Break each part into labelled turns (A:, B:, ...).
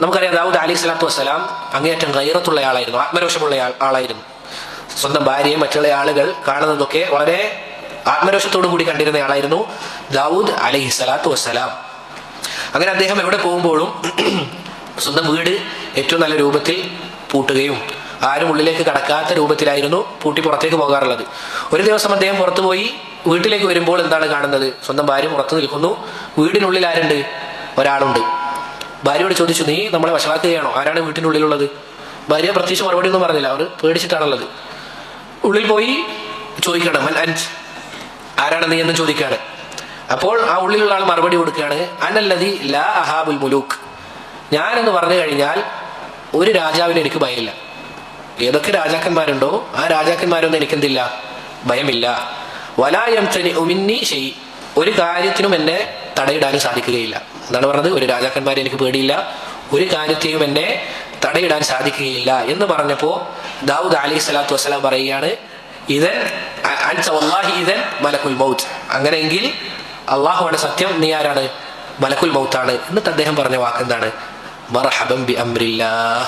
A: നമുക്കറിയാം ദാവൂദ് അലൈഹി സ്വലാത്തു വസ്സലാം അങ്ങേയറ്റം ഗൈറത്തുള്ള ആളായിരുന്നു, ആത്മരോഷമുള്ള ആളായിരുന്നു. സ്വന്തം ഭാര്യയെ മറ്റുള്ള ആളുകൾ കാണുന്നതൊക്കെ വളരെ ആത്മരോഷത്തോടു കൂടി കണ്ടിരുന്ന ആളായിരുന്നു ദാവൂദ് അലൈഹി സ്വലാത്തു വസ്സലാം. അങ്ങനെ അദ്ദേഹം എവിടെ പോകുമ്പോഴും സ്വന്തം വീട് ഏറ്റവും നല്ല രൂപത്തിൽ പൂട്ടുകയും ആരും ഉള്ളിലേക്ക് കടക്കാത്ത രൂപത്തിലായിരുന്നു പൂട്ടി പുറത്തേക്ക് പോകാറുള്ളത്. ഒരു ദിവസം അദ്ദേഹം പുറത്തുപോയി വീട്ടിലേക്ക് വരുമ്പോൾ എന്താണ് കാണുന്നത്? സ്വന്തം ഭാര്യ പുറത്തു നിൽക്കുന്നു, വീടിനുള്ളിൽ ആരുണ്ട്? ഒരാളുണ്ട്. ഭാര്യയോട് ചോദിച്ചു, നീ നമ്മളെ വഷളാക്കുകയാണോ? ആരാണ് വീട്ടിനുള്ളിലുള്ളത്? ഭാര്യ പ്രത്യേകിച്ച് മറുപടി ഒന്നും പറഞ്ഞില്ല, അവർ പേടിച്ചിട്ടാണുള്ളത്. ഉള്ളിൽ പോയി ചോദിക്കണം, ആരാണ് നീ എന്ന് ചോദിക്കുകയാണ്. അപ്പോൾ ആ ഉള്ളിലുള്ള ആൾ മറുപടി കൊടുക്കുകയാണ്, അനല്ലദി ലാ അഹാബുൽ മുലൂക്ക്, ഞാനെന്ന് പറഞ്ഞു കഴിഞ്ഞാൽ ഒരു രാജാവിന് എനിക്ക് ഭയമില്ല. ഏതൊക്കെ രാജാക്കന്മാരുണ്ടോ ആ രാജാക്കന്മാരൊന്നും എനിക്കെന്തില്ല, ഭയമില്ല. വലാ യംതനിഉ മിന്നി ഷൈ, ഒരു കാര്യത്തിനും എന്നെ തടയിടാനും സാധിക്കുകയില്ല. എന്താണ് പറഞ്ഞത്? ഒരു രാജാക്കന്മാരെ എനിക്ക് പേടിയില്ല, ഒരു കാര്യത്തെയും എന്നെ തടയിടാൻ സാധിക്കുകയില്ല എന്ന് പറഞ്ഞപ്പോ ദാവൂദ് അലൈഹി സ്വലാത്തു വസ്സലാം പറയുകയാണ്, ഇതൻ മലക്കുൽ മൗത്ത്, അങ്ങനെയെങ്കിൽ അള്ളാഹുവാണ് സത്യം, നീ ആരാണ്? മലക്കുൽ മൗത്താണ്. എന്നിട്ട് അദ്ദേഹം പറഞ്ഞ വാക്ക് എന്താണ്? മർഹബൻ ബി അംരില്ലാഹ്,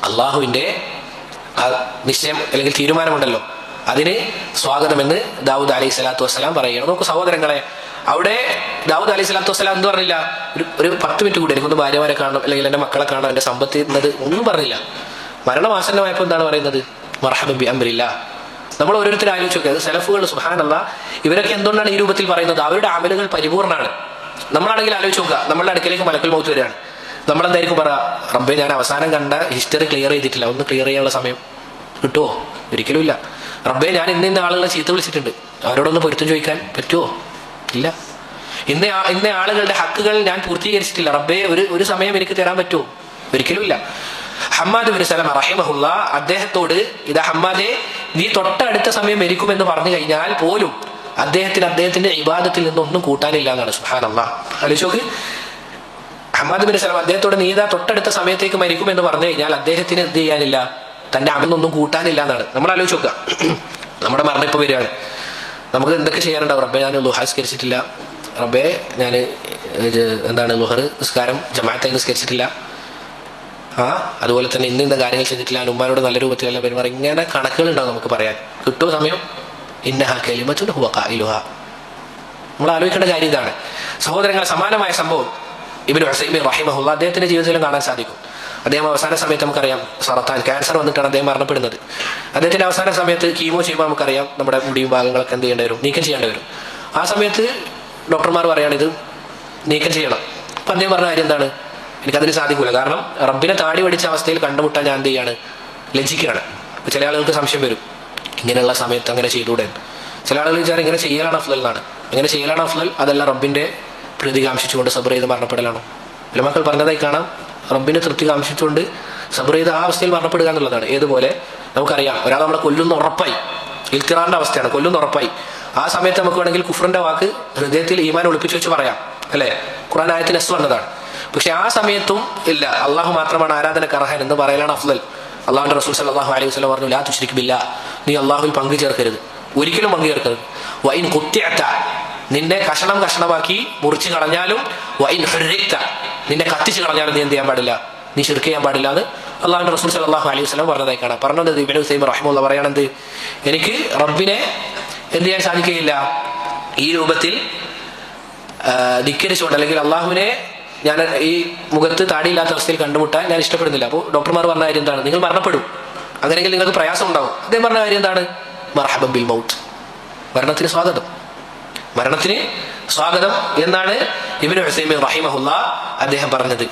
A: അള്ളാഹുവിന്റെ നിശ്ചയം അല്ലെങ്കിൽ തീരുമാനമുണ്ടല്ലോ, അതിന് സ്വാഗതമെന്ന് ദാവൂദ് അലൈഹി സ്വലാത്തു വസ്സലാം പറയുകയാണ്. നോക്കൂ സഹോദരങ്ങളെ, അവിടെ ദാവൂദ് അലൈഹി സ്വലാത്തു വസ്സലാം എന്ത് പറഞ്ഞില്ല? ഒരു 10 മിനിറ്റ് കൂടി എനിക്കൊന്ന് ഭാര്യമാരെ കാണണം, അല്ലെങ്കിൽ എന്റെ മക്കളെ കാണണം, എന്റെ സമ്പത്ത് എന്നത് ഒന്നും പറഞ്ഞില്ല. മരണമാസന്നമായപ്പോൾ എന്താണ് പറയുന്നത്? മർഹബൻ ബി അംരില്ലാഹ്. നമ്മൾ ഓരോരുത്തരും ആലോചിച്ച് നോക്കുക, സെലഫുകൾ സുബ്ഹാനല്ലാഹ്, ഇവരൊക്കെ എന്തുകൊണ്ടാണ് ഈ രൂപത്തിൽ പറയുന്നത്? അവരുടെ അമലുകൾ പരിപൂർണ്ണമാണ്. നമ്മളാണെങ്കിൽ ആലോചിച്ച് നോക്കുക, നമ്മളുടെ അടുക്കലേക്ക് മലക്കുൽ മൗത്ത് വരികയാണ്, നമ്മളെന്തായിരിക്കും പറയാ? റബ്ബേ, ഞാൻ അവസാനം കണ്ട ഹിസ്റ്ററി ക്ലിയർ ചെയ്തിട്ടില്ല, ഒന്ന് ക്ലിയർ ചെയ്യാനുള്ള സമയം കിട്ടുമോ? ഒരിക്കലും ഇല്ല. റബ്ബേ, ഞാൻ ഇന്ന ആളുകളെ ചീത്ത വിളിച്ചിട്ടുണ്ട്, അവരോടൊന്ന് പൊരുത്തം ചോദിക്കാൻ പറ്റുമോ? ഇല്ല. ഇന്ന ആളുകളുടെ ഹക്കുകൾ ഞാൻ പൂർത്തീകരിച്ചിട്ടില്ല, റബ്ബേ ഒരു സമയം എനിക്ക് തരാൻ പറ്റുമോ? ഒരിക്കലും ഇല്ല. ഹമ്മാദ് ബിൻ സലമ റഹിമഹുല്ല അദ്ദേഹത്തോട്, ഇതാ ഹമ്മാദെ, നീ തൊട്ടടുത്ത സമയം മരിക്കുമെന്ന് പറഞ്ഞു കഴിഞ്ഞാൽ പോലും അദ്ദേഹത്തിന്റെ ഇബാദത്തിൽ നിന്നൊന്നും കൂട്ടാനില്ല എന്നാണ്. സുബ്ഹാനല്ലാഹ്, ആലോചിച്ച് ഹമ്മാദ് ബിൻ സലമ അദ്ദേഹത്തോട്, നീ ഇതാ തൊട്ടടുത്ത സമയത്തേക്ക് മരിക്കുമെന്ന് പറഞ്ഞു കഴിഞ്ഞാൽ അദ്ദേഹത്തിന് എന്ത് ചെയ്യാനില്ല? തന്റെ അമലൊന്നും കൂട്ടാനില്ല എന്നാണ്. നമ്മൾ ആലോചിച്ച് നോക്കുക, നമ്മുടെ മരണം ഇപ്പൊ വരികയാണ്, നമുക്ക് എന്തൊക്കെ ചെയ്യാനുണ്ടാവും? റബ്ബേ, ഞാൻ ലുഹാസ്കരിച്ചിട്ടില്ല, റബ്ബേ ഞാൻ ലുഹർ നിസ്കാരം ജമാഅത്തായി നിസ്കരിച്ചിട്ടില്ല, അതുപോലെ തന്നെ ഇന്ന കാര്യങ്ങൾ ചെയ്തിട്ടില്ല, ഉമ്മാനോട് നല്ല രൂപത്തിലല്ല പെരുമാറി, ഇങ്ങനെ കണക്കുകൾ ഉണ്ടാവും നമുക്ക് പറയാൻ. കിട്ടുമോ സമയം? ഇന്നഹാ കലിമത്തുൻ ഹുവ ഖായിലുഹാ. നമ്മൾ ആലോചിക്കേണ്ട കാര്യം ഇതാണ്. സഹോദരങ്ങൾ, സമാനമായ സംഭവം ഇബ്നു ഉസൈമീൻ റഹിമഹുല്ലാ അദ്ദേഹത്തിന്റെ ജീവിതത്തിലും കാണാൻ സാധിക്കും. അദ്ദേഹം അവസാന സമയത്ത് നമുക്കറിയാം സറത്താൻ ക്യാൻസർ വന്നിട്ടാണ് അദ്ദേഹം മരണപ്പെടുന്നത്. അദ്ദേഹത്തിന്റെ അവസാന സമയത്ത് കീമോ ചെയ്യുമ്പോൾ നമുക്കറിയാം നമ്മുടെ മുടിയും ഭാഗങ്ങളൊക്കെ എന്ത് ചെയ്യേണ്ടി വരും? നീക്കം ചെയ്യേണ്ടി വരും. ആ സമയത്ത് ഡോക്ടർമാർ പറയാണ് ഇത് നീക്കം ചെയ്യണം. അപ്പൊ അദ്ദേഹം പറഞ്ഞ കാര്യം എന്താണ്? എനിക്കതിന് സാധിക്കൂല, കാരണം റബ്ബിനെ താടി പഠിച്ച അവസ്ഥയിൽ കണ്ടുമുട്ടാൻ ഞാൻ എന്ത് ചെയ്യാണ്? ലജ്ജിക്കുകയാണ്. അപ്പൊ ചില ആളുകൾക്ക് സംശയം വരും, ഇങ്ങനെയുള്ള സമയത്ത് അങ്ങനെ ചെയ്തുകൂടെ? ചില ആളുകൾ വിചാരം ഇങ്ങനെ ചെയ്യലാണ് അഫ്ളൽ എന്നാണ്. ഇങ്ങനെ ചെയ്യലാണ് അഫ്ളൽ, അതല്ല റബ്ബിന്റെ പ്രീതി കാംക്ഷിച്ചുകൊണ്ട് സബ്ർ ചെയ്ത് മരണപ്പെടലാണോ? ഉലമാക്കൾ പറഞ്ഞതായി കാണാം, റബ്ബിനെ തൃപ്തി കാംക്ഷിച്ചുകൊണ്ട് സബ്ർ ചെയ്ത് ആ അവസ്ഥയിൽ മരണപ്പെടുക എന്നുള്ളതാണ്. ഏതുപോലെ നമുക്കറിയാം, ഒരാൾ നമ്മളെ കൊല്ലുന്ന ഉറപ്പായി, ഇൽത്തിറാറിന്റെ അവസ്ഥയാണ്, കൊല്ലുന്ന ഉറപ്പായി. ആ സമയത്ത് നമുക്ക് വേണമെങ്കിൽ കുഫ്റിന്റെ വാക്ക് ഹൃദയത്തിൽ ഈമാൻ ഒളിപ്പിച്ചു വെച്ച് പറയാം, അല്ലെ? ഖുർആൻ ആയത്തിന് എസ് വന്നതാണ്. പക്ഷെ ആ സമയത്തും ഇല്ല, അള്ളാഹു മാത്രമാണ് ആരാധനക്ക് അർഹൻ എന്ന് പറയലാണ് അഫ്ളൽ. അള്ളാഹുന്റെ റസൂൽ സല്ലല്ലാഹു അലൈഹി വസല്ലം പറഞ്ഞു, ലാ തുശ്രിക് ബില്ലാഹ്, നീ അള്ളാഹുവിൽ പങ്കു ചേർക്കരുത്, ഒരിക്കലും പങ്കു ചേർക്കരുത്. വഇൻ ഖുത്തിഅത, നിന്നെ കഷണമാക്കി മുറിച്ച് കളഞ്ഞാലും, വഇൻ ഹുർരിക്ത, നിന്നെ കത്തിച്ച് കളഞ്ഞാലും നീ എന്ത് ചെയ്യാൻ പാടില്ല? നീ ശിർക്ക് ചെയ്യാൻ പാടില്ല എന്ന് അള്ളാഹുന്റെ റസൂൽ സല്ലല്ലാഹു അലൈഹി വസല്ലം പറഞ്ഞതായി കാണാം. പറഞ്ഞത് ഇബ്നു ഉസൈമീൻ റഹിമഹുല്ലാഹ് പറയാണെന്ത്? എനിക്ക് റബ്ബിനെ എന്ത് ചെയ്യാൻ സാധിക്കുകയില്ല, ഈ രൂപത്തിൽ ധിക്കരിച്ചുകൊണ്ട്, അല്ലെങ്കിൽ അള്ളാഹുവിനെ ഞാൻ ഈ മുഖത്ത് താടിയില്ലാത്ത അവസ്ഥയിൽ കണ്ടുമുട്ടാൻ ഞാൻ ഇഷ്ടപ്പെടുന്നില്ല. അപ്പോൾ ഡോക്ടർമാർ പറഞ്ഞ കാര്യം എന്താണ്? നിങ്ങൾ മരണപ്പെടും, അങ്ങനെയെങ്കിൽ നിങ്ങൾക്ക് പ്രയാസം ഉണ്ടാവും. അദ്ദേഹം പറഞ്ഞ കാര്യം എന്താണ്? മർഹബൻ ബിൽ മൗത്ത്, മരണത്തിന് സ്വാഗതം, മരണത്തിന് സ്വാഗതം എന്നാണ് ഇബ്നു ഉസൈമീൻ റഹിമഹുല്ലാഹ് അദ്ദേഹം പറഞ്ഞത്.